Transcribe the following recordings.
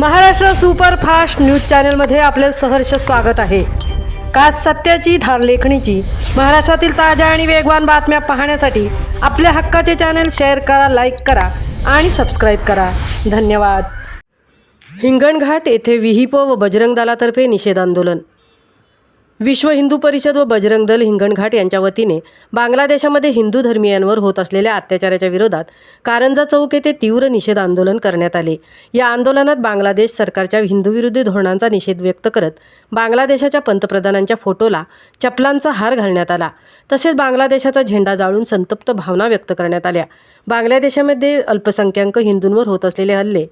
Maharashtra superfast news चॅनलमध्ये आपले सहर्ष स्वागत आहे। खास सत्याची धार लेखणीची महाराष्ट्रातील ताज्या आणि वेगवान बातम्या पाहण्यासाठी आपल्या हक्काचे चॅनल शेअर करा, लाईक करा आणि सबस्क्राइब करा। धन्यवाद। हिंगणघाट येथे विहिप व बजरंग दलातर्फे निषेध आंदोलन। विश्व हिंदू परिषद व बजरंग दल हिंगणघाट यांच्या वतीने बांगलादेशामध्ये हिंदू धर्मीयांवर होत असलेल्या अत्याचाराच्या विरोधात कारंजा चौक येथे तीव्र निषेध आंदोलन करण्यात आले। या आंदोलनात बांगलादेश सरकारच्या हिंदूविरोधी धोरणांचा निषेध व्यक्त करत बांगलादेशाच्या पंतप्रधानांच्या फोटोला चपलांचा हार घालण्यात आला। तसेच बांगलादेशाचा झेंडा जाळून संतप्त भावना व्यक्त करण्यात आल्या। बांगलादेशामध्ये अल्पसंख्याक हिंदूंवर होत असलेले हल्ले,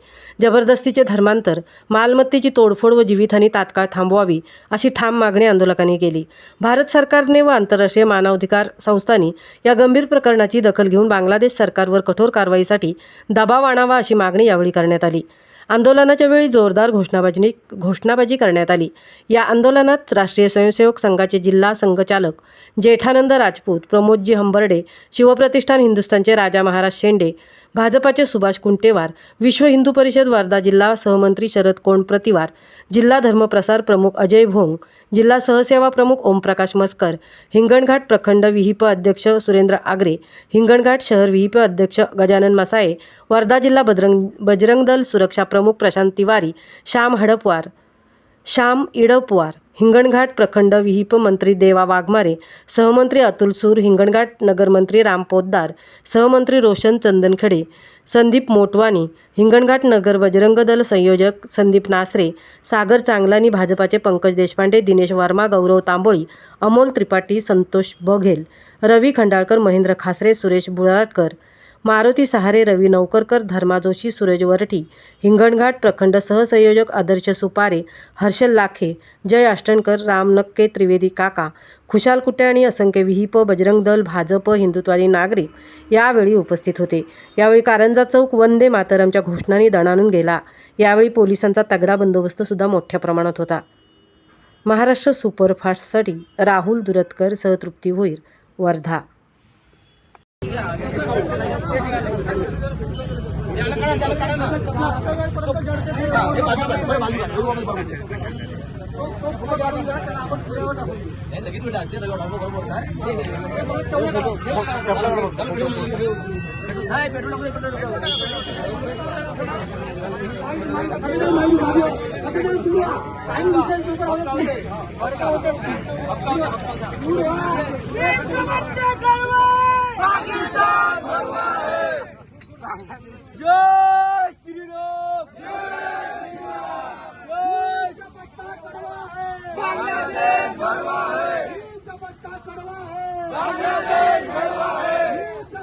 जबरदस्तीचे धर्मांतर, मालमत्तेची तोडफोड व जीवितहानी तात्काळ थांबवावी अशी ठाम मागणी आंदोलकांनी केली। भारत सरकारने व आंतरराष्ट्रीय मानवाधिकार संस्थांनी या गंभीर प्रकरणाची दखल घेऊन बांगलादेश सरकारवर कठोर कारवाईसाठी दबाव आणावा अशी मागणी यावेळी करण्यात आली। आंदोलनाच्या वेळी जोरदार घोषणाबाजी करण्यात आली। या आंदोलनात राष्ट्रीय स्वयंसेवक संघाचे जिल्हा संघचालक जेठानंद राजपूत, प्रमोदजी हंबर्डे, शिवप्रतिष्ठान हिंदुस्थानचे राजा महाराज शेंडे, भाजपाचे सुभाष कुंटेवार, विश्व हिंदू परिषद वर्धा जिल्हा सहमंत्री शरद कोंडप्रतिवार, जिल्हा धर्मप्रसार प्रमुख अजय भोंग, जिल्हा सहसेवा प्रमुख ओमप्रकाश मस्कर, हिंगणघाट प्रखंड विहिप अध्यक्ष सुरेंद्र आगरे, हिंगणघाट शहर विहिप अध्यक्ष गजानन मसाये, वर्धा जिल्हा बजरंग दल सुरक्षा प्रमुख प्रशांत तिवारी, श्याम इडपवार, हिंगणघाट प्रखंड विहिप मंत्री देवा वाघमारे, सहमंत्री अतुल सूर, हिंगणघाट नगरमंत्री राम पोद्दार, सहमंत्री रोशन चंदनखडे, संदीप मोटवानी, हिंगणघाट नगर बजरंग दल संयोजक संदीप नासरे, सागर चांगलानी, भाजपाचे पंकज देशपांडे, दिनेश वर्मा, गौरव तांबोळी, अमोल त्रिपाठी, संतोष बघेल, रवी खंडाळकर, महेंद्र खासरे, सुरेश बुराटकर, मारुती सहारे, रवी नौकरकर, धर्मा जोशी, सूरज वरठी, हिंगणघाट प्रखंड सहसंयोजक आदर्श सुपारे, हर्षल लाखे, जय अष्टणकर, राम नक्के, त्रिवेदी काका, खुशाल कुटे आणि असंख्य विहिप, बजरंग दल, भाजप, हिंदुत्वादी नागरिक यावेळी उपस्थित होते। यावेळी कारंजा चौक वंदे मातरमच्या घोषणांनी दणाणून गेला। यावेळी पोलिसांचा तगडा बंदोबस्त सुद्धा मोठ्या प्रमाणात होता। महाराष्ट्र सुपरफास्टसाठी राहुल दुरतकर सह तृप्ती भोईर, वर्धा। जय श्री राम, जय श्री राम, जय बांग्लादेश भरवा है, बच्चा कड़वा है, बांग्लादेश भरवा है,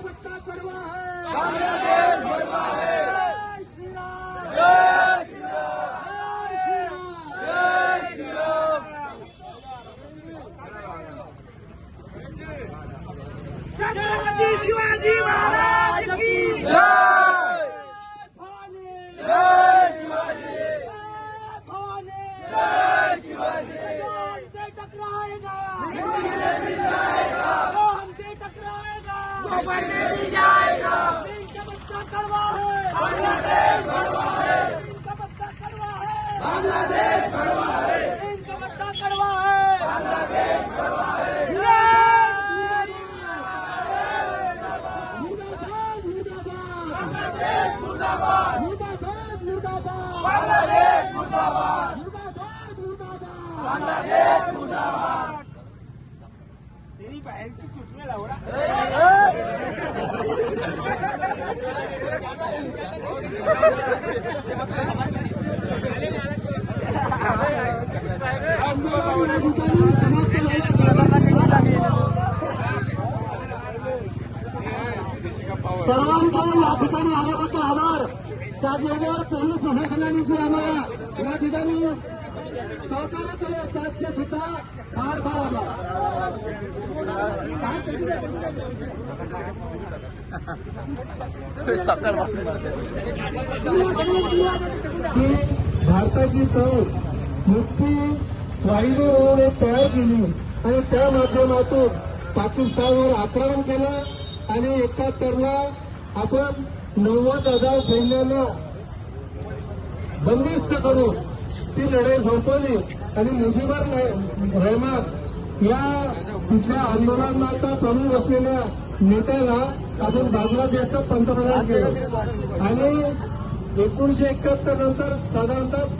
बच्चा कड़वा है, बांग्लादेश भरवा है, जय श्री राम, जय श्री राम, जय श्री राम, छत्रपती शिवाजी महाराज की जय। सर्वांचा या ठिकाणी आल्याबद्दल आभार। त्याचबरोबर पोलीस प्रशासनाने जे आम्हाला या ठिकाणी सहकार्य केले त्याचे सुद्धा फार फार आभार। भारताची फौज मुक्ती वाहिनी म्हणून एक तयार केली आणि त्या माध्यमातून पाकिस्तानवर आक्रमण केलं आणि 71ला आपण 90,000 सैन्यानं बंदिस्त करून ती लढाई झोपवली आणि मुजीबर रहमान या तिथल्या आंदोलनाचा प्रमुख असलेल्या नेत्याला आपण बांगलादेशचं पंतप्रधान केलं आणि 1971 नंतर साधारणतः